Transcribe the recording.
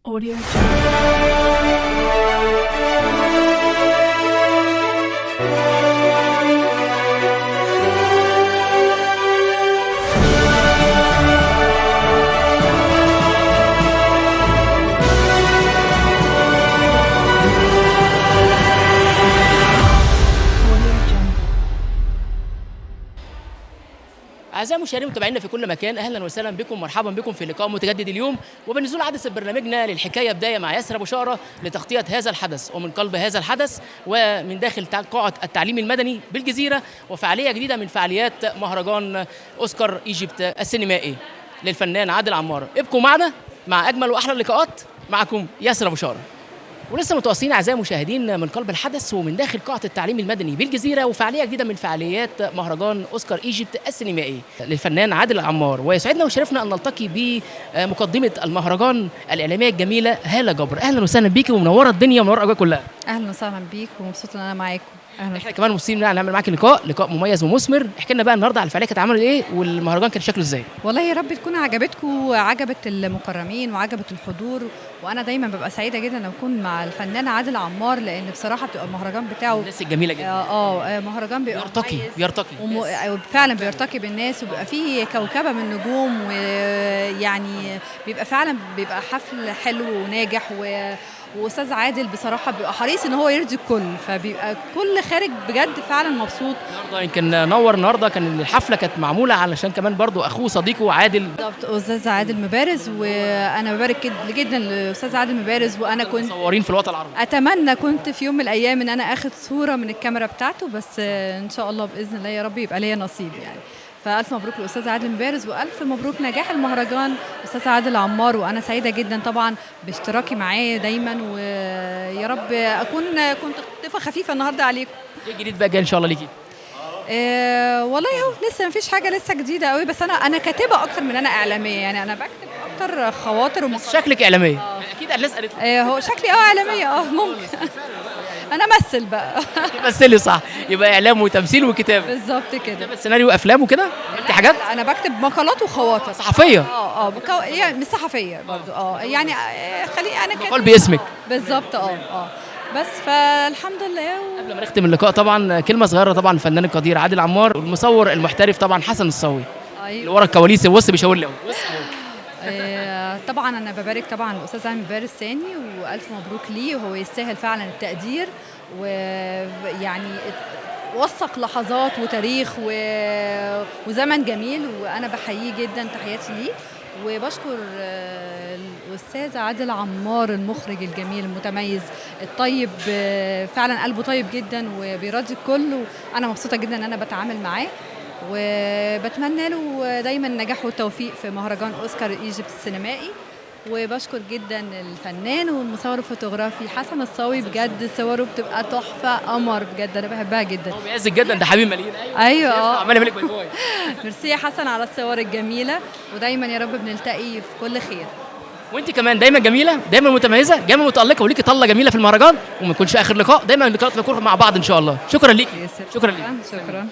Audio Jungle. Audio Jungle. أعزائي المشاهدين متابعينا في كل مكان، أهلا وسهلا بكم، مرحبا بكم في لقاء متجدد اليوم وبنزول عدسة برنامجنا للحكاية بداية مع ياسر أبو شارة لتغطية هذا الحدث ومن قلب هذا الحدث ومن داخل قاعة التعليم المدني بالجزيرة، وفعالية جديدة من فعاليات مهرجان أوسكار إيجيبت السينمائي للفنان عادل عمار. ابقوا معنا مع أجمل وأحلى اللقاءات، معكم ياسر أبو شارة. ولسه متواصلين اعزائي المشاهدين من قلب الحدث ومن داخل قاعه التعليم المدني بالجزيره، وفعاليه جديده من فعاليات مهرجان اوسكار ايجيبت السينمائي للفنان عادل عمار. ويسعدنا وشرفنا ان نلتقي بمقدمه المهرجان الاعلاميه الجميله هاله جبر. اهلا وسهلا بيكي ومنوره الدنيا ومنوره الاجواء كلها. اهلا وسهلا بيك ومبسوطه ان انا معاكم. اهلا. احنا كمان مبسوطين ان نعمل معاكي لقاء مميز ومثمر. احكي لنا بقى النهارده على الفعاليه كانت عامله ايه والمهرجان كان شكله ازاي؟ والله يا رب تكون عجبتكم وعجبت المكرمين وعجبت الحضور، وانا دايما ببقى سعيده جدا ان اكون مع الفنان عادل عمار، لان بصراحه بتبقى المهرجان بتاعه الناس الجميله جدا. مهرجان بيبقى بيرتقي فعلا بيرتقي بالناس، وبيبقى فيه كوكبه من النجوم، ويعني بيبقى فعلا بيبقى حفل حلو وناجح واستاذ عادل بصراحه بيبقى حريص ان هو يرضي الكل، فبيبقى كل خارج بجد فعلا مبسوط. النهارده يمكن نور النهارده كان الحفله كانت معموله علشان كمان برضو اخوه صديقه عادل. بالظبط، استاذ عادل مبارز، وانا ببارك جدا لاستاذ عادل مبارز، وانا كنت مصورين في الوطن العربي. اتمنى كنت في يوم من الايام ان انا اخد صوره من الكاميرا بتاعته، بس ان شاء الله باذن الله يا رب يبقى ليا نصيب يعني. فالف مبروك للاستاذ عادل مبارز، والف مبروك نجاح المهرجان استاذ عادل عمار، وانا سعيده جدا طبعا باشتراكي معاه دايما، ويا رب كنت ضيفه خفيفه النهارده عليكم. ايه الجديد بقى جاي ان شاء الله ليكي؟ والله اهو لسه مفيش حاجه لسه جديده قوي، بس انا كاتبه اكتر من انا اعلاميه، يعني انا بكتب اكتر خواطر بس شكلك اعلاميه. اكيد الناس قالت لك. هو شكلي اعلاميه ممكن. انا امثل بقى. تمثلي صح، يبقى اعلام وتمثيل وكتابه. بالظبط كده. كتابه سيناريو وافلام وكده. انت حاجات انا بكتب مقالات وخواطر صحفيه. يعني مش صحفيه برضو، يعني خلي انا مقال باسمك. بالظبط. بس فالحمد لله قبل ما نختم اللقاء طبعا كلمه صغيره، طبعا الفنان القدير عادل عمار والمصور المحترف طبعا حسن الصاوي اللي ورا الكواليس. بص بيشاور لي طبعا انا ببارك طبعا الاستاذ عامر مبارز ثاني، والف مبروك ليه، وهو يستاهل فعلا التقدير، ويعني وثق لحظات وتاريخ وزمن جميل، وانا بحييه جدا، تحياتي ليه. وبشكر الاستاذ عادل عمار المخرج الجميل المتميز الطيب، فعلا قلبه طيب جدا وبيراضي الكل، وانا مبسوطه جدا ان انا بتعامل معاه، وبتمنى له دايما النجاح والتوفيق في مهرجان اوسكار ايجيبت السينمائي. وبشكر جدا الفنان والمصور الفوتوغرافي حسن الصاوي، بجد صوره بتبقى تحفه قمر، بجد انا بحبها جدا. هو بيعزك جدا، ده حبيب مليين. ايوه عمال يعمل لك باي باي. ميرسي يا حسن على الصور الجميله، ودايما يا رب بنلتقي في كل خير. وانت كمان دايما جميله، دايما متميزه، دايما متالقه، وليكي طله جميله في المهرجان، وما يكونش اخر لقاء، دايما اللقاءات نكون مع بعض ان شاء الله. شكرا ليكي. شكرا ليكي. شكرا.